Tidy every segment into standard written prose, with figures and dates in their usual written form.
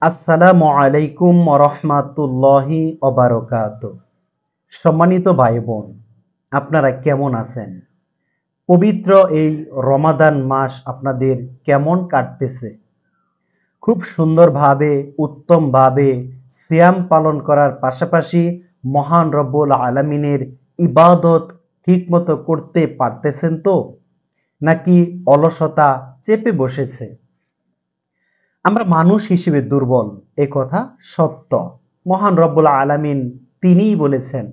আসসালামু আলাইকুম রহমাতুল্লাহি অবারকাত। সম্মানিত ভাই বোন, আপনারা কেমন আছেন? পবিত্র এই রমাদান মাস আপনাদের কেমন কাটতেছে? খুব সুন্দরভাবে, উত্তমভাবে সিয়াম পালন করার পাশাপাশি মহান রব্বুল আলামিনের ইবাদত ঠিকমতো করতে পারতেছেন তো, নাকি অলসতা চেপে বসেছে? আমরা মানুষ হিসেবে দুর্বল, এ কথা সত্য। মহান রব্বুল আলামিন তিনিই বলেছেন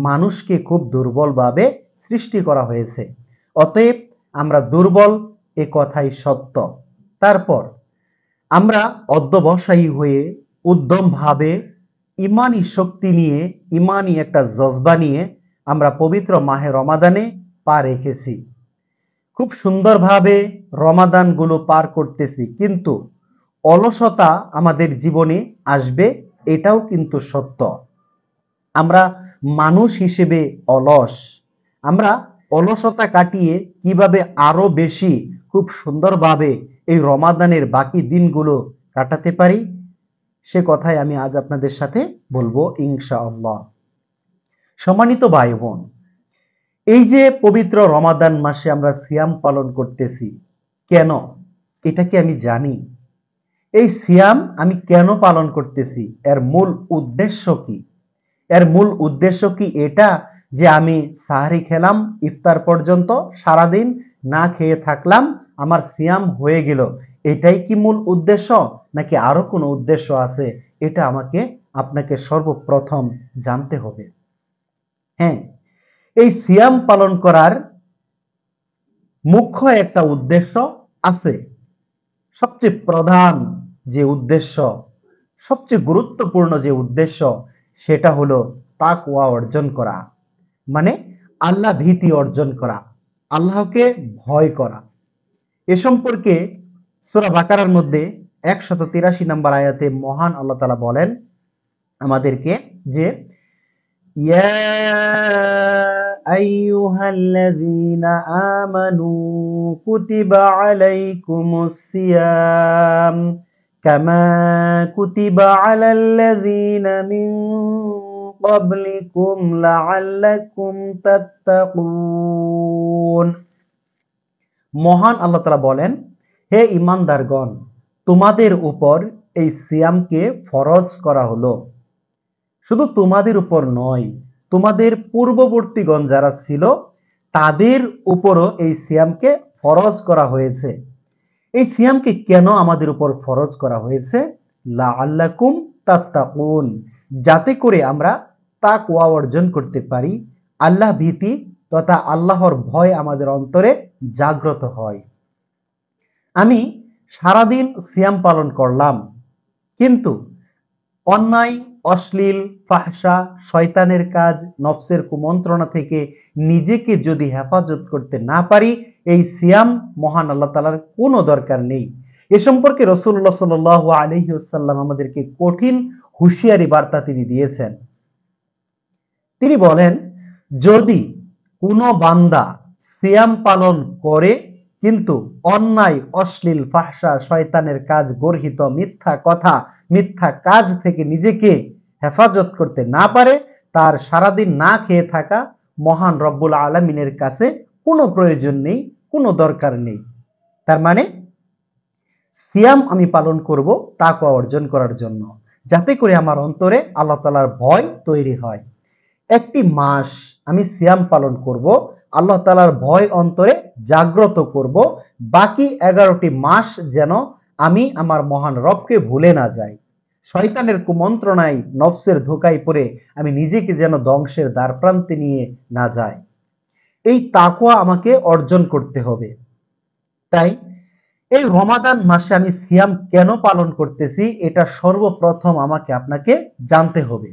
মানুষকে খুব দুর্বলভাবে সৃষ্টি করা হয়েছে। অতএব আমরা দুর্বল, এ কথাই সত্য। তারপর আমরা অধ্যবসায়ী হয়ে উদ্যমভাবে ইমানি শক্তি নিয়ে, ইমানি একটা জজবা নিয়ে আমরা পবিত্র মাহে রমাদানে পা রেখেছি। খুব সুন্দরভাবে রমাদানগুলো পার করতেছি, কিন্তু অলসতা আমাদের জীবনে আসবে, এটাও কিন্তু সত্য। আমরা মানুষ হিসেবে অলস। আমরা অলসতা কাটিয়ে কিভাবে আরো বেশি খুব সুন্দরভাবে এই রমাদানের বাকি দিনগুলো কাটাতে পারি, সে কথাই আমি আজ আপনাদের সাথে বলবো ইনশাআল্লাহ। সম্মানিত ভাই বোন, এই যে পবিত্র রমাদান মাসে আমরা সিয়াম পালন করতেছি, কেন? এটা কি আমি জানি? এই সিয়াম আমি কেন পালন করতেছি? এর মূল উদ্দেশ্য কি? এর মূল উদ্দেশ্য কি এটা যে আমি সাহারি খেলাম, ইফতার পর্যন্ত সারাদিন না খেয়ে থাকলাম, আমার সিয়াম হয়ে গেল, এটাই কি মূল উদ্দেশ্য, নাকি আরো কোনো উদ্দেশ্য আছে? এটা আমাকে আপনাকে সর্বপ্রথম জানতে হবে। হ্যাঁ, এই সিয়াম পালন করার মুখ্য একটা উদ্দেশ্য আছে। সবচেয়ে প্রধান যে উদ্দেশ্য, সবচেয়ে গুরুত্বপূর্ণ যে উদ্দেশ্য, সেটা হলো তাকওয়া অর্জন করা, মানে আল্লাহ ভীতি অর্জন করা, আল্লাহকে ভয় করা। এ সম্পর্কে সূরা বাকারার মধ্যে 183 নম্বর আয়াতে মহান আল্লাহ তাআলা বলেন আমাদেরকে যে ইয়া আইয়ুহাল্লাযীনা আমানু কুতিবা আলাইকুমুস সিয়াম কামা কুতিবা আলাল্লাযীনা মিন ক্বাবলিকুম লাআল্লাকুম তাত্তাকুন। মহান আল্লাহ তাআলা বলেন, হে ঈমানদারগণ, তোমাদের উপর এই সিয়ামকে ফরজ করা হলো। শুধু তোমাদের উপর নয়, তোমাদের পূর্ববর্তীগণ যারা ছিল তাদের উপরও এই সিয়ামকে ফরজ করা হয়েছে। এই সিয়ামকে কেন আমাদের উপর ফরজ করা হয়েছে? লাআল্লাকুম তাত্তাকুন, যাতে করে আমরা তাকওয়া অর্জন করতে পারি, আল্লাহ ভীতি তথা আল্লাহর ভয় আমাদের অন্তরে জাগ্রত হয়। আমি সারাদিন সিয়াম পালন করলাম, কিন্তু অন্যায়, অশ্লীল, ফাহশা, শয়তানের কাজ, নফসের কুমন্ত্রণা থেকে নিজেকে যদি হেফাজত করতে না পারি, এই সিয়াম মহান আল্লাহ তাআলার কোনো দরকার নেই। এ সম্পর্কে রাসূলুল্লাহ সাল্লাল্লাহু আলাইহি ওয়াসাল্লাম আমাদেরকে কঠিন হুঁশিয়ারি বার্তা তিনি দিয়েছেন। তিনি বলেন, যদি কোনো বান্দা সিয়াম পালন করে কিন্তু অন্যায়, অশ্লীল, ফাহশা, শয়তানের কাজ, গর্হিত মিথ্যা কথা, মিথ্যা কাজ থেকে নিজেকে হেফাজত করতে না পারে, তার সারাদিন না খেয়ে থাকা মহান রব্বুল আলামিনের কাছে কোনো প্রয়োজন নেই, কোনো দরকার নেই। তার মানে সিয়াম আমি পালন করব তাকওয়া অর্জন করার জন্য, যাতে করে আমার অন্তরে আল্লাহ তাআলার ভয় তৈরি হয়। একটি মাস আমি সিয়াম পালন করব, আল্লাহ তাআলার ভয় অন্তরে জাগ্রত করব, বাকি 11টি মাস যেন আমি আমার মহান রবকে ভুলে না যাই, শয়তানের কুমন্ত্রণায়, নফসের ধোঁকায় পড়ে আমি নিজেকে যেন ধ্বংসের দ্বারপ্রান্তে নিয়ে না যাই। এই তাকওয়া আমাকে অর্জন করতে হবে। তাই এই রমাদান মাসে আমি সিয়াম কেন পালন করতেছি, এটা সর্বপ্রথম আমাকে আপনাকে জানতে হবে।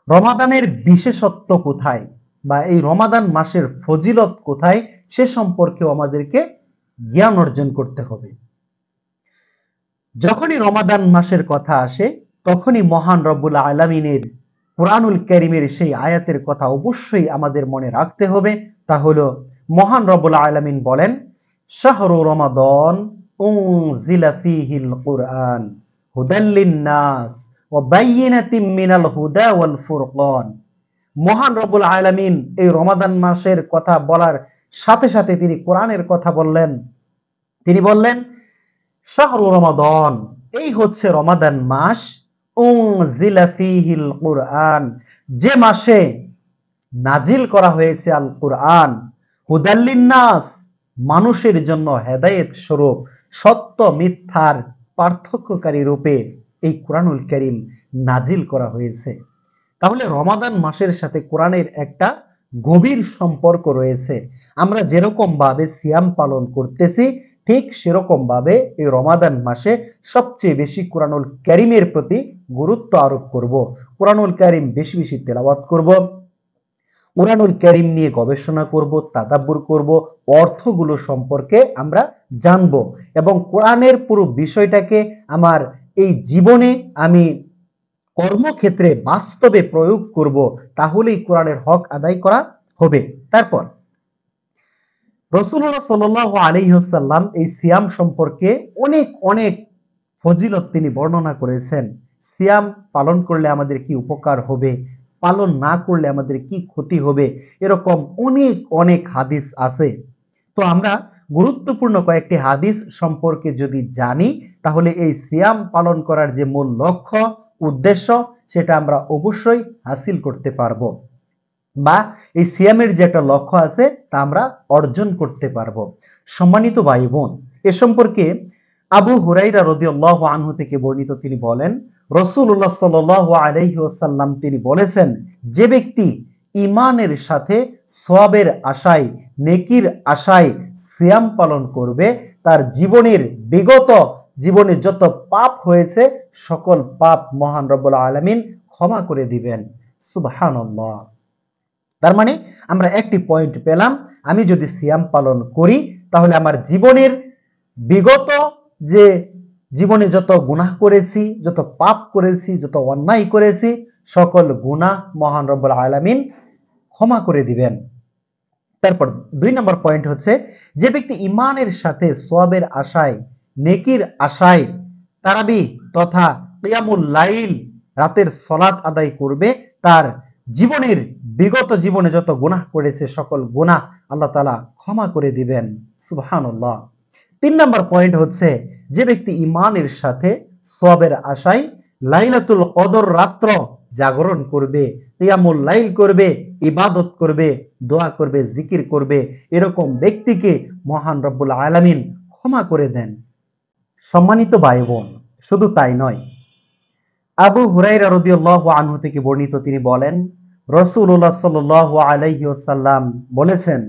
রমাদানের বিশেষত্ব কোথায়, বা এই রমাদান মাসের ফজিলত কোথায়, সে সম্পর্কেও আমাদেরকে জ্ঞান অর্জন করতে হবে। যখনই রমাদান মাসের কথা আসে, তখনই মহান রব্বুল আলামিনের কুরআনুল কারীমের সেই আয়াতের কথা অবশ্যই আমাদের মনে রাখতে হবে। তা হলো মহান রব্বুল আলামিন বলেন, শাহরু রমাদান উনজিলা ফীহিল কুরআন হুদাল লিন-নাস ওয়া বাইয়িনাতিম মিনাল হুদা ওয়াল ফুরকান। মহান রব্বুল আলামিন এই রমাদান মাসের কথা বলার সাথে সাথে তিনি কোরআনের কথা বললেন। তিনি বললেন, শাহরু রমাদান, এই হচ্ছে রমাদান মাস, উনজিলা ফীহিল কুরআন, যে মাসে নাজিল করা হয়েছে আল কুরআন, হুদাল লিন-নাস, মানুষের জন্য হেদায়েত স্বরূপ, সত্য মিথ্যার পার্থক্যকারী রূপে এই কুরআনুল কারীম নাজিল করা হয়েছে। তাহলে রমাদান মাসের সাথে কোরআনের একটা গভীর সম্পর্ক রয়েছে। আমরা যেরকম ভাবে সিয়াম পালন করতেছি, ঠিক সেরকম ভাবে এই রমাদান মাসে সবচেয়ে বেশি কুরআনুল কারীমের প্রতি গুরুত্ব আরোপ করব। কুরআনুল কারীম বেশি বেশি তেলাওয়াত করব, কুরআনুল কারীম নিয়ে গবেষণা করব, তাদাব্বুর করব, অর্থগুলো সম্পর্কে আমরা জানব এবং কোরআনের পুরো বিষয়টাকে আমার এই জীবনে আমি কর্মক্ষেত্রে বাস্তবে প্রয়োগ করব, তাহলেই কোরআনের হক আদায় করা হবে। তারপর রাসূলুল্লাহ সাল্লাল্লাহু আলাইহি ওয়াসাল্লাম এই সিয়াম সম্পর্কে অনেক অনেক ফজিলত তিনি বর্ণনা করেছেন। সিয়াম পালন করলে আমাদের কি উপকার হবে, পালন না করলে আমাদের কি ক্ষতি হবে, এরকম অনেক অনেক হাদিস আছে। তো আমরা গুরুত্বপূর্ণ কয়েকটি হাদিস সম্পর্কে যদি জানি, তাহলে এই সিয়াম পালন করার যে মূল লক্ষ্য উদ্দেশ্য, সেটা আমরা অবশ্যই হাসিল করতে পারবো, বা এই সিয়ামের যে একটা লক্ষ্য আছে তা আমরা অর্জন করতে পারবো। সম্মানিত ভাই বোন, এ সম্পর্কে আবু হুরাইরা রাদিয়াল্লাহু আনহু থেকে বর্ণিত, তিনি বলেন, রাসূলুল্লাহ সাল্লাল্লাহু আলাইহি ওয়াসাল্লাম তিনি বলেছেন, যে ব্যক্তি ঈমানের সাথে সওয়াবের আশায়, নেকির আশায় সিয়াম পালন করবে, তার জীবনের বিগত জীবনে যত পাপ হয়েছে সকল পাপ মহান রব্বুল আলামিন ক্ষমা করে দিবেন। সুবহানাল্লাহ। তার মানে আমরা একটি পয়েন্ট পেলাম, আমি যদি সিয়াম পালন করি তাহলে আমার জীবনের বিগত যে জীবনে যত গুনাহ করেছি, যত পাপ করেছি, যত অন্যায় করেছি, সকল গুনাহ মহান রব্বুল আলামিন ক্ষমা করে দিবেন। তারপর 2 নম্বর পয়েন্ট হচ্ছে, যে ব্যক্তি ঈমানের সাথে সওয়াবের আশায়, নেকির আশায় তারাবি তথা কিয়ামুল লাইল, রাতের সালাত আদায় করবে, তার জীবনের বিগত জীবনে যত গুনাহ করেছে সকল গুনাহ আল্লাহ তাআলা ক্ষমা করে দিবেন। সুবহানাল্লাহ। 3 নম্বর পয়েন্ট হচ্ছে, যে ব্যক্তি ঈমানের সাথে সওয়াবের আশায় লাইলাতুল কদর রাত্র জাগরণ করবে, কিয়ামুল লাইল করবে, ইবাদত করবে, দোয়া করবে, জিকির করবে, এরকম ব্যক্তিকে মহান রব্বুল আলামিন ক্ষমা করে দেন। সম্মানিত ভাই বোন, শুধু তাই নয়, আবু হুরায়রা রাদিয়াল্লাহু আনহু থেকে বর্ণিত, তিনি বলেন, রাসূলুল্লাহ সাল্লাল্লাহু আলাইহি ওয়াসাল্লাম বলেছেন,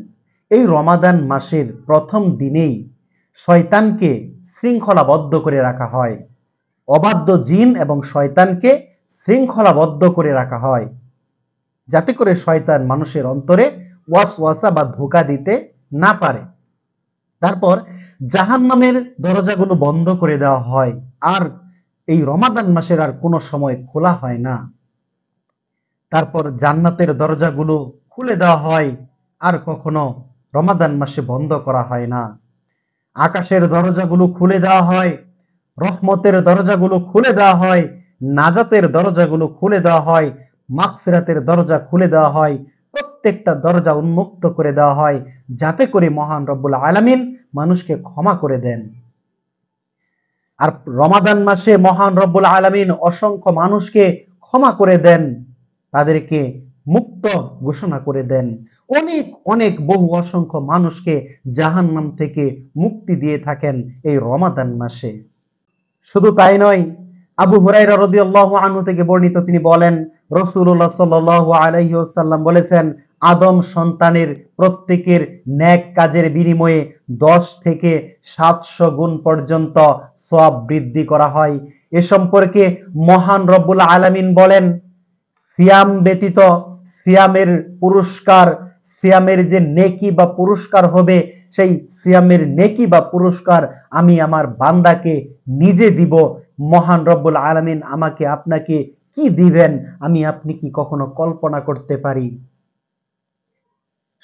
এই রমাদান মাসের প্রথম দিনেই শয়তানকে শৃঙ্খলাবদ্ধ করে রাখা হয়, অবাধ্য জিন এবং শয়তানকে শৃঙ্খলাবদ্ধ করে রাখা হয়, যাতে করে শয়তান মানুষের অন্তরে ওয়াসওয়াসা বা ধোঁকা দিতে না পারে। তারপর জাহান্নামের দরজাগুলো বন্ধ করে দেওয়া হয়, আর এই রমাদান মাসের আর কোনো সময় খোলা হয় না। তারপর জান্নাতের দরজাগুলো খুলে দেওয়া হয়, আর কখনো রমাদান মাসে বন্ধ করা হয় না। আকাশের দরজাগুলো খুলে দেওয়া হয়, রহমতের দরজাগুলো খুলে দেওয়া হয়, নাজাতের দরজাগুলো খুলে দেওয়া হয়, মাগফিরাতের দরজা খুলে দেওয়া হয়, প্রত্যেকটা দরজা উন্মুক্ত করে দেওয়া হয়, যাতে করে মহান রব্বুল আলামিন মানুষকে ক্ষমা করে দেন। আর রমাদান মাসে মহান রব্বুল আলামিন অসংখ্য মানুষকে ক্ষমা করে দেন, তাদেরকে মুক্ত ঘোষণা করে দেন, অনেক অনেক বহু অসংখ্য মানুষকে জাহান্নাম থেকে মুক্তি দিয়ে থাকেন এই রমাদান মাসে। শুধু তাই নয়, আবু হুরায়রা রাদিয়াল্লাহু আনহু থেকে বর্ণিত, তিনি বলেন, রাসূলুল্লাহ সাল্লাল্লাহু আলাইহি ওয়াসাল্লাম বলেছেন, আদম সন্তানের প্রত্যেকের নেক কাজের বিনিময়ে 10 থেকে 700 গুণ পর্যন্ত সওয়াব বৃদ্ধি করা হয়। এ সম্পর্কে মহান রব্বুল আলামিন বলেন, সিয়াম ব্যতীত সিয়ামের পুরস্কার, সিয়ামের যে নেকি বা পুরস্কার হবে, সেই সিয়ামের নেকি বা পুরস্কার আমি আমার বান্দাকে নিজে দিব। মহান রব্বুল আলামিন আমাকে আপনাকে কি দিবেন, আমি আপনি কি কখনো কল্পনা করতে পারি?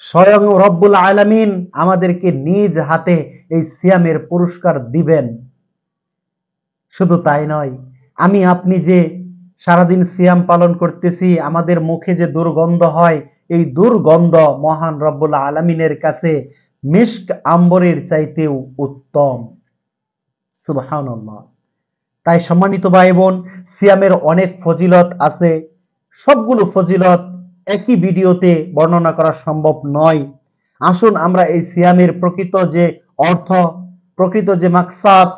স্বয়ং রব্বুল আলামিন আমাদেরকে নিজ হাতে এই সিয়ামের পুরস্কার দিবেন। শুধু তাই নয়, আমি আপনি যে সারাদিন সিয়াম পালন করতেছি, আমাদের মুখে যে দুর্গন্ধ হয়, এই দুর্গন্ধ মহান রব্বুল আলামিনের কাছে মিস্ক আম্বরের চাইতেও উত্তম। সুবহানাল্লাহ। তাই সম্মানিত ভাই বোন, সিয়ামের অনেক ফজিলত আছে। সবগুলো ফজিলত একই ভিডিওতে বর্ণনা করা সম্ভব নয়। আসুন আমরা এই সিয়ামের প্রকৃত যে অর্থ, প্রকৃত যে মাকসাদ,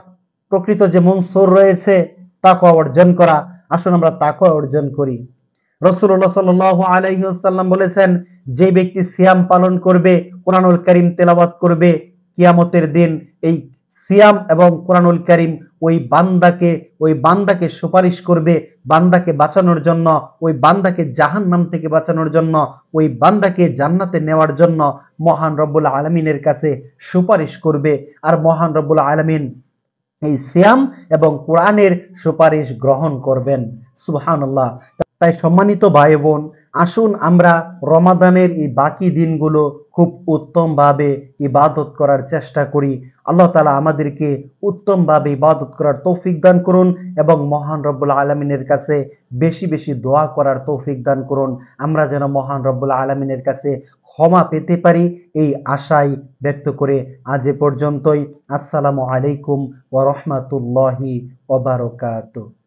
প্রকৃত যে মনসুর রয়েছে তাকওয়া অর্জন করা, আসুন আমরা তাকওয়া অর্জন করি। রাসূলুল্লাহ সাল্লাল্লাহু আলাইহি ওয়াসাল্লাম বলেছেন, যে ব্যক্তি সিয়াম পালন করবে, কোরআনুল কারীম তেলাওয়াত করবে, কিয়ামতের দিন এই সিয়াম এবং কোরআনুল কারীম ওই বান্দাকে সুপারিশ করবে, বান্দাকে বাঁচানোর জন্য, ওই বান্দাকে জাহান্নাম থেকে বাঁচানোর জন্য, ওই বান্দাকে জান্নাতে নেওয়ার জন্য মহান রব্বুল আলামিনের কাছে সুপারিশ করবে। আর মহান রব্বুল আলামিন এই সিয়াম এবং কোরআনের সুপারিশ গ্রহণ করবেন। সুবহানাল্লাহ। তাই সম্মানিত ভাই বোন, আসুন আমরা রমাদানের এই বাকি দিনগুলো খুব উত্তমভাবে ইবাদত করার চেষ্টা করি। আল্লাহ তাআলা আমাদেরকে উত্তমভাবে ইবাদত করার তৌফিক দান করুন এবং মহান রব্বুল আলামিনের কাছে বেশি বেশি দোয়া করার তৌফিক দান করুন। আমরা যেন মহান রব্বুল আলামিনের কাছে ক্ষমা পেতে পারি, এই আশাই ব্যক্ত করে আজ এ পর্যন্তই। আসসালামু আলাইকুম ওয়া রাহমাতুল্লাহি ওয়া বারাকাতুহু।